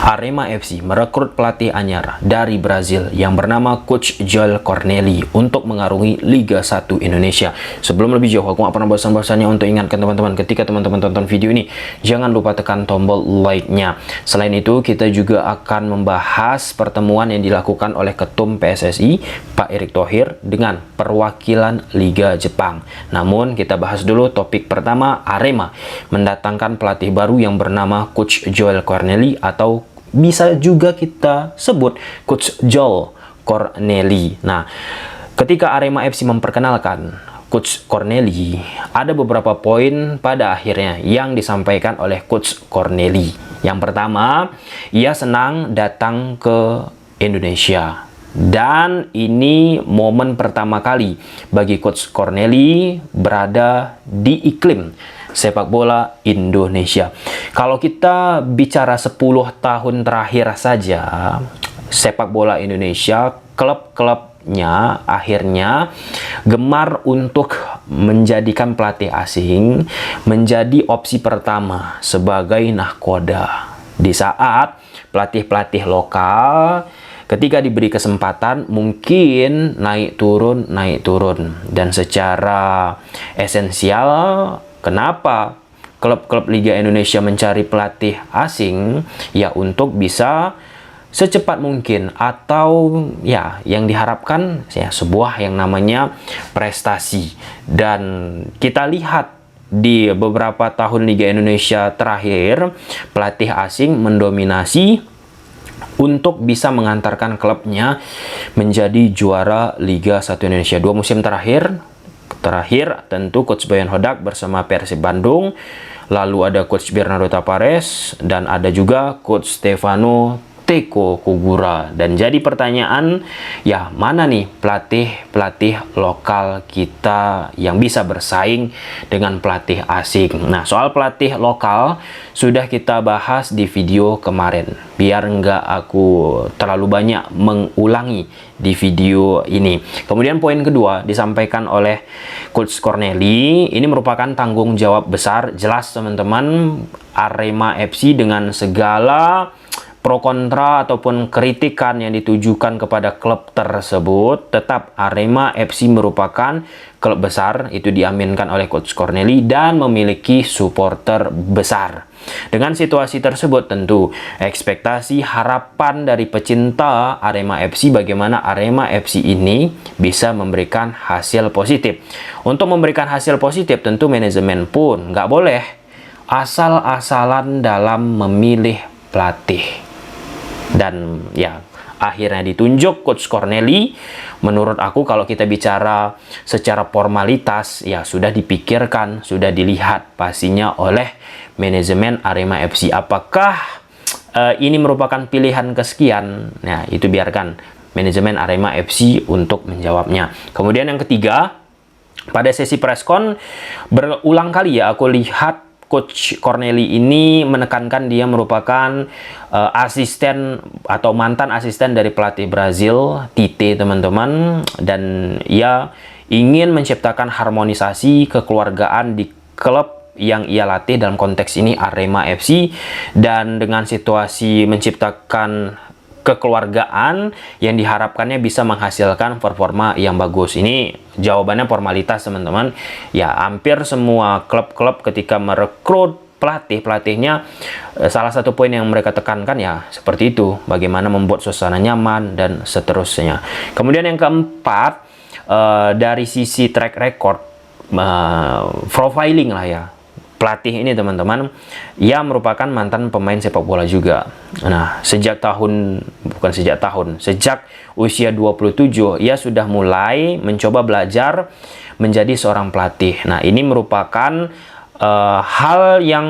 Arema FC merekrut pelatih anyar dari Brazil yang bernama Coach Joel Cornelli untuk mengarungi Liga 1 Indonesia. Sebelum lebih jauh, aku nggak pernah bosan-bosannya untuk ingatkan teman-teman, ketika teman-teman tonton video ini, jangan lupa tekan tombol like-nya. Selain itu, kita juga akan membahas pertemuan yang dilakukan oleh Ketum PSSI, Pak Erick Thohir, dengan perwakilan Liga Jepang. Namun, kita bahas dulu topik pertama, Arema mendatangkan pelatih baru yang bernama Coach Joel Cornelli, atau bisa juga kita sebut Coach Joel Cornelli. Nah, ketika Arema FC memperkenalkan Coach Cornelli, ada beberapa poin pada akhirnya yang disampaikan oleh Coach Cornelli. Yang pertama, ia senang datang ke Indonesia. Dan ini momen pertama kali bagi Coach Cornelli berada di iklim sepak bola Indonesia. Kalau kita bicara 10 tahun terakhir saja, sepak bola Indonesia, klub-klubnya akhirnya gemar untuk menjadikan pelatih asing menjadi opsi pertama sebagai nahkoda. Di saat pelatih-pelatih lokal ketika diberi kesempatan mungkin naik turun. Dan secara esensial, kenapa klub-klub Liga Indonesia mencari pelatih asing? Ya, untuk bisa secepat mungkin, atau ya yang diharapkan ya sebuah yang namanya prestasi. Dan kita lihat di beberapa tahun Liga Indonesia terakhir, pelatih asing mendominasi untuk bisa mengantarkan klubnya menjadi juara Liga 1 Indonesia. 2 musim terakhir tentu Coach Boyan Hodak bersama Persib Bandung, lalu ada Coach Bernardo Tapares, dan ada juga Coach Stefano Teko Kugura. Dan jadi pertanyaan, ya mana nih pelatih lokal kita yang bisa bersaing dengan pelatih asing? Nah, soal pelatih lokal sudah kita bahas di video kemarin, biar nggak aku terlalu banyak mengulangi di video ini. Kemudian poin kedua disampaikan oleh Coach Cornelli, ini merupakan tanggung jawab besar. Jelas teman-teman, Arema FC dengan segala pro kontra ataupun kritikan yang ditujukan kepada klub tersebut, tetap Arema FC merupakan klub besar, itu diaminkan oleh Coach Cornelli, dan memiliki supporter besar. Dengan situasi tersebut, tentu ekspektasi harapan dari pecinta Arema FC bagaimana Arema FC ini bisa memberikan hasil positif. Untuk memberikan hasil positif, tentu manajemen pun nggak boleh asal-asalan dalam memilih pelatih. Dan ya, akhirnya ditunjuk Coach Cornelli. Menurut aku, kalau kita bicara secara formalitas, ya sudah dipikirkan, sudah dilihat pastinya oleh manajemen Arema FC. Apakah ini merupakan pilihan kesekian? Nah, itu biarkan manajemen Arema FC untuk menjawabnya. Kemudian yang ketiga, pada sesi preskon berulang kali ya aku lihat Coach Cornelli ini menekankan dia merupakan asisten atau mantan asisten dari pelatih Brazil, Tite, teman-teman. Dan ia ingin menciptakan harmonisasi kekeluargaan di klub yang ia latih, dalam konteks ini Arema FC. Dan dengan situasi menciptakan kekeluargaan yang diharapkannya bisa menghasilkan performa yang bagus. Ini jawabannya formalitas, teman-teman. Ya, hampir semua klub-klub ketika merekrut pelatihnya, salah satu poin yang mereka tekankan ya seperti itu, bagaimana membuat suasana nyaman dan seterusnya. Kemudian yang keempat, dari sisi track record, profiling lah ya, pelatih ini teman-teman, ia merupakan mantan pemain sepak bola juga. Nah, sejak usia 27, ia sudah mulai mencoba belajar menjadi seorang pelatih. Nah, ini merupakan hal yang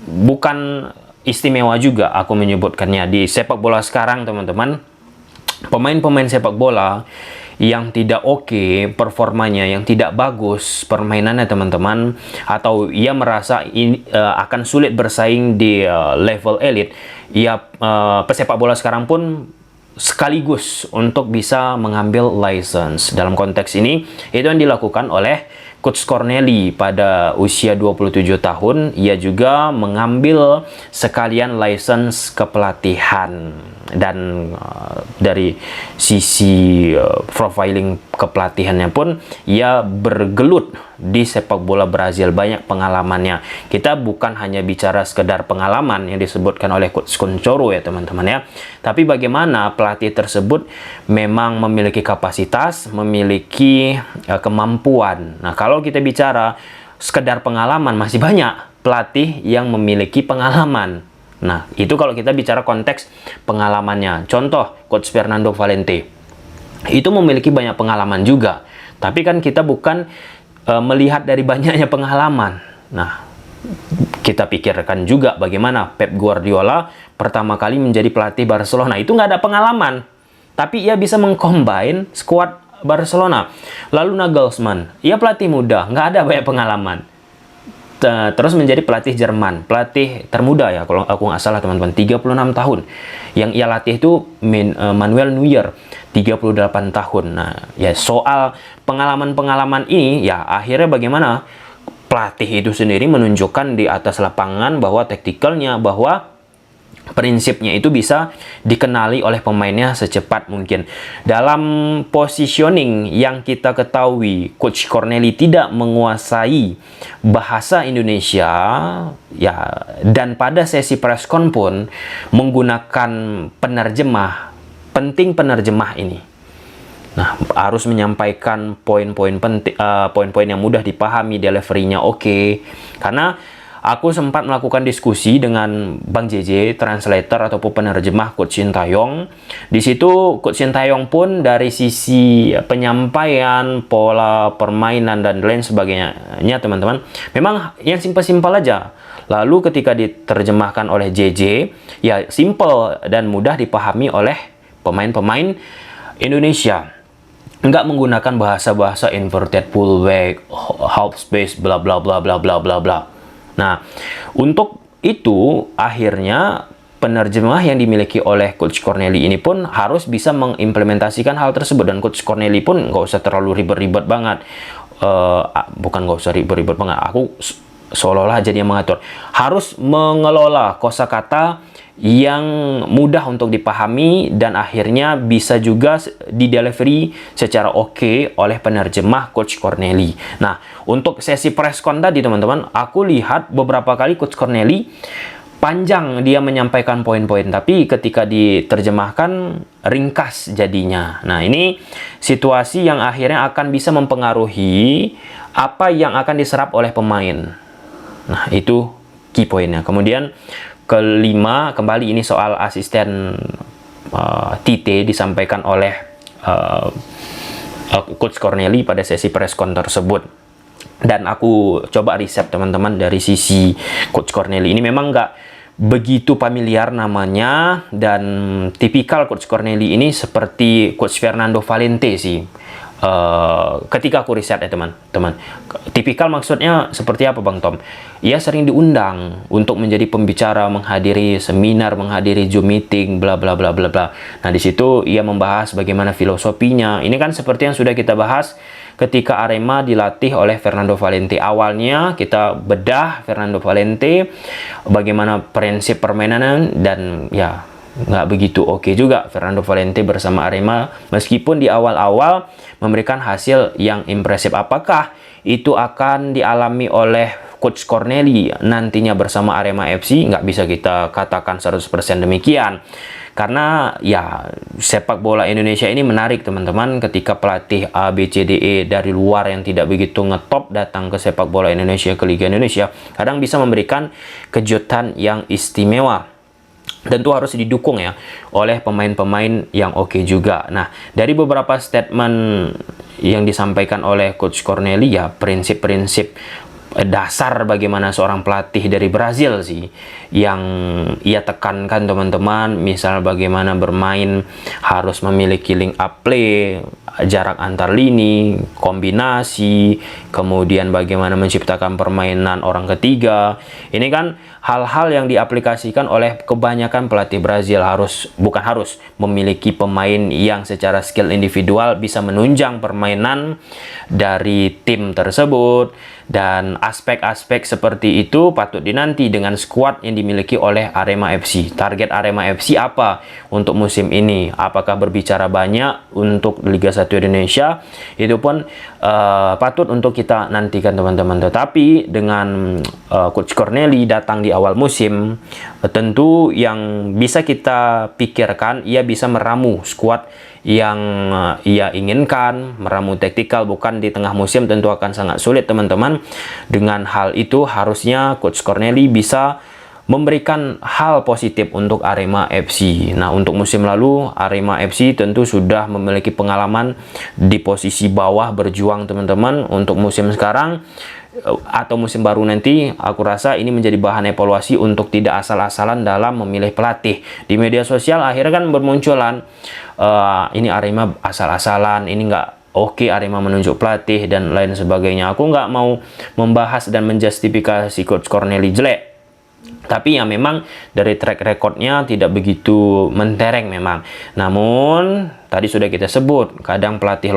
bukan istimewa juga aku menyebutkannya di sepak bola sekarang, teman-teman. Pemain-pemain sepak bola yang tidak oke performanya, yang tidak bagus permainannya, teman-teman, atau ia merasa akan sulit bersaing di level elit, pesepak bola sekarang pun sekaligus untuk bisa mengambil license. Dalam konteks ini, itu yang dilakukan oleh Coach Corneli pada usia 27 tahun, ia juga mengambil sekalian license kepelatihan. Dan dari sisi profiling kepelatihannya pun ia bergelut di sepak bola Brazil, banyak pengalamannya. Kita bukan hanya bicara sekedar pengalaman yang disebutkan oleh Coach Conchoro ya teman-teman ya, tapi bagaimana pelatih tersebut memang memiliki kapasitas, memiliki kemampuan. Nah, kalau kita bicara sekedar pengalaman, masih banyak pelatih yang memiliki pengalaman. Nah, itu kalau kita bicara konteks pengalamannya. Contoh, Coach Fernando Valente. Itu memiliki banyak pengalaman juga. Tapi kan kita bukan melihat dari banyaknya pengalaman. Nah, kita pikirkan juga bagaimana Pep Guardiola pertama kali menjadi pelatih Barcelona. Itu nggak ada pengalaman. Tapi ia bisa mengcombine skuad Barcelona. Lalu Nagelsmann. Ia pelatih muda, nggak ada banyak pengalaman. Terus menjadi pelatih Jerman, pelatih termuda ya kalau aku nggak salah teman-teman, 36 tahun. Yang ia latih itu Manuel Neuer, 38 tahun. Nah, ya soal pengalaman-pengalaman ini ya akhirnya bagaimana pelatih itu sendiri menunjukkan di atas lapangan bahwa taktikalnya, bahwa prinsipnya itu bisa dikenali oleh pemainnya secepat mungkin. Dalam positioning yang kita ketahui, Coach Corneli tidak menguasai bahasa Indonesia ya, dan pada sesi preskon pun menggunakan penerjemah. Penting penerjemah ini. Nah, harus menyampaikan poin-poin penting, poin-poin yang mudah dipahami, delivery-nya oke. Karena aku sempat melakukan diskusi dengan Bang JJ, translator ataupun penerjemah Coach Sintayong. Di situ Coach Sintayong pun dari sisi penyampaian, pola permainan dan lain sebagainya teman-teman, memang yang simpel-simpel aja. Lalu ketika diterjemahkan oleh JJ, ya simpel dan mudah dipahami oleh pemain-pemain Indonesia. Nggak menggunakan bahasa-bahasa inverted fullback, half space, bla bla bla bla bla bla bla. Nah, untuk itu akhirnya penerjemah yang dimiliki oleh Coach Corneli ini pun harus bisa mengimplementasikan hal tersebut. Dan Coach Corneli pun nggak usah terlalu ribet-ribet banget. Bukan nggak usah ribet-ribet banget. Aku seolah-olah jadi yang mengatur. Harus mengelola kosakata yang mudah untuk dipahami dan akhirnya bisa juga didelivery secara oke oleh penerjemah Coach Corneli. Nah, untuk sesi preskon tadi teman-teman, aku lihat beberapa kali Coach Corneli panjang dia menyampaikan poin-poin, tapi ketika diterjemahkan ringkas jadinya. Nah, ini situasi yang akhirnya akan bisa mempengaruhi apa yang akan diserap oleh pemain. Nah, itu key poinnya. Kemudian kelima, kembali ini soal asisten Tite disampaikan oleh Coach Corneli pada sesi preskon tersebut. Dan aku coba riset teman-teman dari sisi Coach Corneli. Ini memang nggak begitu familiar namanya, dan tipikal Coach Corneli ini seperti Coach Fernando Valente sih. Ketika aku riset ya teman-teman, tipikal maksudnya seperti apa Bang Tom? Ia sering diundang untuk menjadi pembicara, menghadiri seminar, menghadiri Zoom meeting, bla bla bla bla bla. Nah, di situ ia membahas bagaimana filosofinya. Ini kan seperti yang sudah kita bahas ketika Arema dilatih oleh Fernando Valente. Awalnya kita bedah Fernando Valente, bagaimana prinsip permainan, dan ya nggak begitu oke juga Fernando Valente bersama Arema, meskipun di awal-awal memberikan hasil yang impresif. Apakah itu akan dialami oleh Coach Corneli nantinya bersama Arema FC? Nggak bisa kita katakan 100% demikian. Karena ya sepak bola Indonesia ini menarik teman-teman, ketika pelatih A, B, C, D, E dari luar yang tidak begitu ngetop datang ke sepak bola Indonesia, ke Liga Indonesia, kadang bisa memberikan kejutan yang istimewa. Tentu harus didukung ya oleh pemain-pemain yang oke juga. Nah, dari beberapa statement yang disampaikan oleh Coach Corneli, ya prinsip-prinsip dasar bagaimana seorang pelatih dari Brazil sih yang ia tekankan teman-teman. Misal bagaimana bermain harus memiliki link up play, jarak antar lini, kombinasi, kemudian bagaimana menciptakan permainan orang ketiga. Ini kan hal-hal yang diaplikasikan oleh kebanyakan pelatih Brazil bukan harus memiliki pemain yang secara skill individual bisa menunjang permainan dari tim tersebut, dan aspek-aspek seperti itu patut dinanti dengan skuad yang dimiliki oleh Arema FC. Target Arema FC apa untuk musim ini? Apakah berbicara banyak untuk Liga 1 Indonesia? Itu pun patut untuk kita nantikan teman-teman. Tetapi dengan Coach Corneli datang di awal musim, tentu yang bisa kita pikirkan, ia bisa meramu skuad yang ia inginkan, meramu taktikal. Bukan di tengah musim, tentu akan sangat sulit teman-teman. Dengan hal itu harusnya Coach Corneli bisa memberikan hal positif untuk Arema FC. Nah, untuk musim lalu Arema FC tentu sudah memiliki pengalaman di posisi bawah berjuang teman-teman. Untuk musim sekarang atau musim baru nanti, aku rasa ini menjadi bahan evaluasi untuk tidak asal-asalan dalam memilih pelatih. Di media sosial akhirnya kan bermunculan ini Arema asal-asalan, ini nggak oke Arema menunjuk pelatih dan lain sebagainya. Aku nggak mau membahas dan menjustifikasi Coach Corneli jelek, tapi ya memang dari track recordnya tidak begitu mentereng memang. Namun tadi sudah kita sebut, kadang pelatih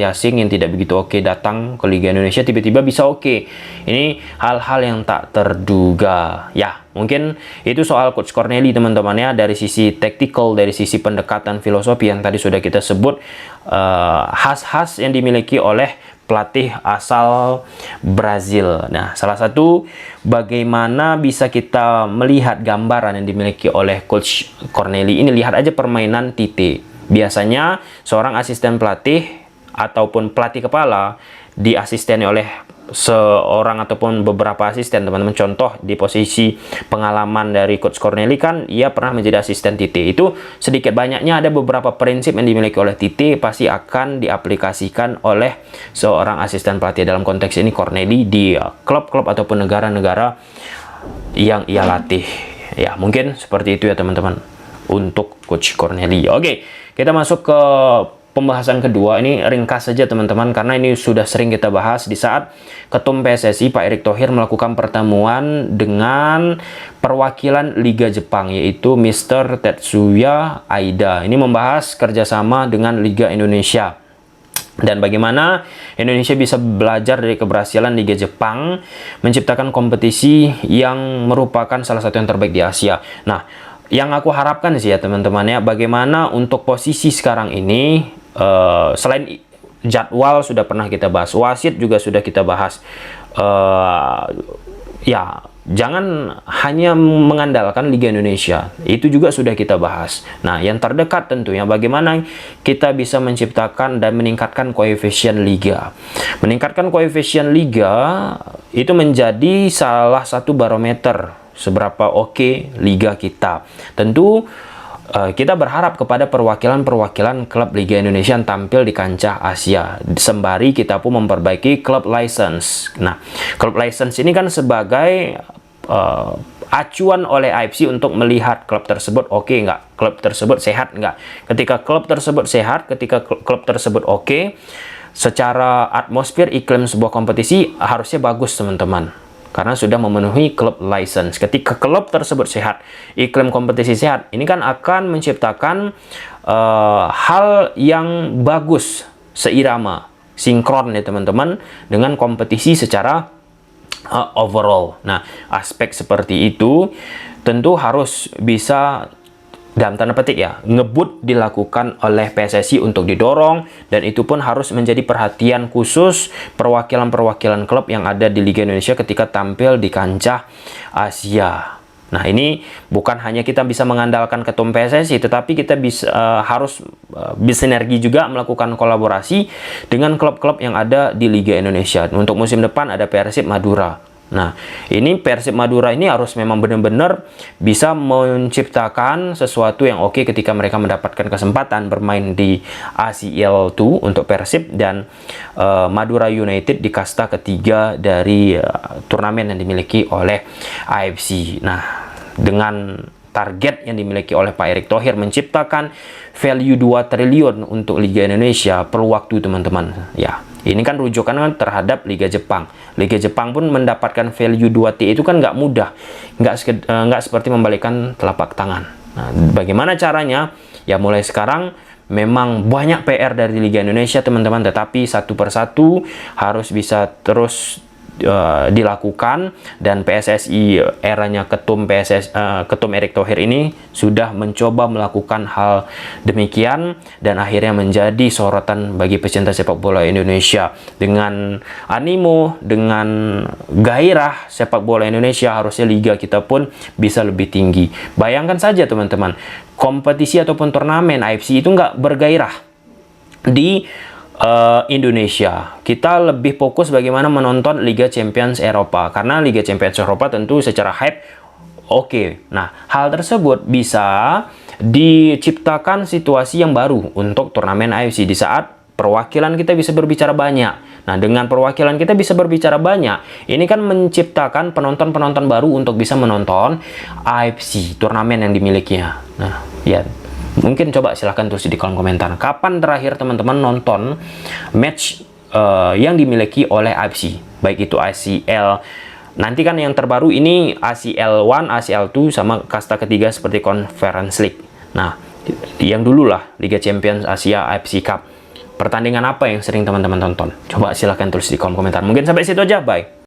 asing yang tidak begitu oke datang ke Liga Indonesia tiba-tiba bisa oke. Ini hal-hal yang tak terduga. Ya, mungkin itu soal Coach Corneli teman-teman ya, dari sisi tactical, dari sisi pendekatan filosofi yang tadi sudah kita sebut, khas-khas yang dimiliki oleh pelatih asal Brazil. Nah, salah satu bagaimana bisa kita melihat gambaran yang dimiliki oleh Coach Corneli ini, lihat aja permainan Tite. Biasanya seorang asisten pelatih ataupun pelatih kepala diasisteni oleh seorang ataupun beberapa asisten teman-teman. Contoh di posisi pengalaman dari Coach Corneli kan ia pernah menjadi asisten Tite. Itu sedikit banyaknya ada beberapa prinsip yang dimiliki oleh Tite pasti akan diaplikasikan oleh seorang asisten pelatih, dalam konteks ini Corneli, di klub-klub ataupun negara-negara yang ia latih. Ya, mungkin seperti itu ya teman-teman untuk Coach Corneli. Oke, kita masuk ke pembahasan kedua. Ini ringkas saja teman-teman, karena ini sudah sering kita bahas di saat Ketum PSSI Pak Erick Thohir melakukan pertemuan dengan perwakilan Liga Jepang, yaitu Mr. Tetsuya Aida. Ini membahas kerjasama dengan Liga Indonesia dan bagaimana Indonesia bisa belajar dari keberhasilan Liga Jepang menciptakan kompetisi yang merupakan salah satu yang terbaik di Asia. Nah, yang aku harapkan sih ya teman-teman ya, bagaimana untuk posisi sekarang ini, selain jadwal sudah pernah kita bahas, wasit juga sudah kita bahas, ya jangan hanya mengandalkan Liga Indonesia, itu juga sudah kita bahas. Nah, yang terdekat tentunya bagaimana kita bisa menciptakan dan meningkatkan koefisien Liga. Meningkatkan koefisien Liga itu menjadi salah satu barometer seberapa oke liga kita. Tentu kita berharap kepada perwakilan-perwakilan klub Liga Indonesia yang tampil di kancah Asia. Sembari kita pun memperbaiki klub license. Nah, klub license ini kan sebagai acuan oleh AFC untuk melihat klub tersebut oke nggak, klub tersebut sehat nggak. Ketika klub tersebut sehat, ketika klub tersebut oke, secara atmosfer iklim sebuah kompetisi harusnya bagus teman-teman, karena sudah memenuhi klub license. Ketika klub tersebut sehat, iklim kompetisi sehat, ini kan akan menciptakan hal yang bagus, seirama, sinkron ya teman-teman, dengan kompetisi secara overall. Nah, aspek seperti itu tentu harus bisa, dalam tanda petik ya, ngebut dilakukan oleh PSSI untuk didorong, dan itu pun harus menjadi perhatian khusus perwakilan-perwakilan klub yang ada di Liga Indonesia ketika tampil di kancah Asia. Nah, ini bukan hanya kita bisa mengandalkan ketum PSSI, tetapi kita bisa harus bersinergi juga melakukan kolaborasi dengan klub-klub yang ada di Liga Indonesia. Untuk musim depan ada Persib Madura. Nah, ini Persib Madura ini harus memang benar-benar bisa menciptakan sesuatu yang oke ketika mereka mendapatkan kesempatan bermain di ACL 2 untuk Persib, dan Madura United di kasta ketiga dari turnamen yang dimiliki oleh AFC. Nah, dengan target yang dimiliki oleh Pak Erick Thohir menciptakan value 2 triliun untuk Liga Indonesia, perlu waktu teman-teman. Ya, ini kan rujukan terhadap Liga Jepang. Liga Jepang pun mendapatkan value 2T itu kan nggak mudah, nggak seperti membalikkan telapak tangan. Nah, bagaimana caranya? Ya mulai sekarang memang banyak PR dari Liga Indonesia teman-teman, tetapi satu persatu harus bisa terus dilakukan, dan PSSI eranya ketum Erick Thohir ini sudah mencoba melakukan hal demikian dan akhirnya menjadi sorotan bagi pecinta sepak bola Indonesia. Dengan animo, dengan gairah sepak bola Indonesia, harusnya liga kita pun bisa lebih tinggi. Bayangkan saja teman-teman, kompetisi ataupun turnamen AFC itu nggak bergairah di Indonesia. Kita lebih fokus bagaimana menonton Liga Champions Eropa, karena Liga Champions Eropa tentu secara hype oke. Nah, hal tersebut bisa diciptakan situasi yang baru untuk turnamen AFC di saat perwakilan kita bisa berbicara banyak. Nah, dengan perwakilan kita bisa berbicara banyak, ini kan menciptakan penonton-penonton baru untuk bisa menonton AFC, turnamen yang dimilikinya. Nah, ya. Mungkin coba silahkan tulis di kolom komentar, kapan terakhir teman-teman nonton match yang dimiliki oleh AFC, baik itu ACL, nanti kan yang terbaru ini ACL 1, ACL 2, sama kasta ketiga seperti Conference League. Nah, yang dulu lah Liga Champions Asia, AFC Cup. Pertandingan apa yang sering teman-teman tonton? Coba silahkan tulis di kolom komentar. Mungkin sampai situ aja, bye.